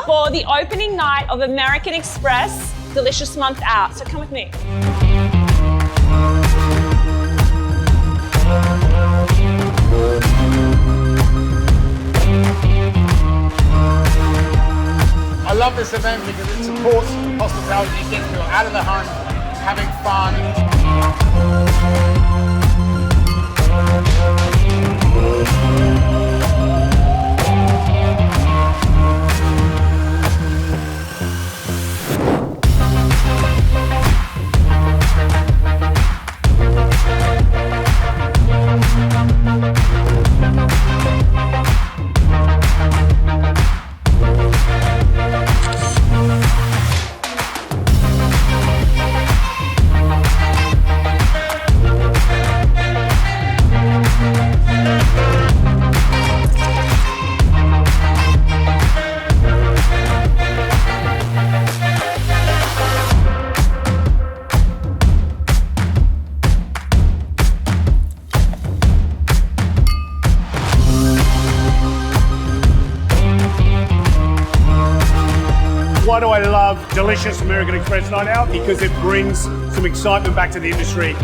for the opening night of American Express Delicious Month Out. So come with me. I love this event because it supports hospitality. It gets people out of the home, having fun. Why do I love Delicious American Express Night Out? Because it brings some excitement back to the industry.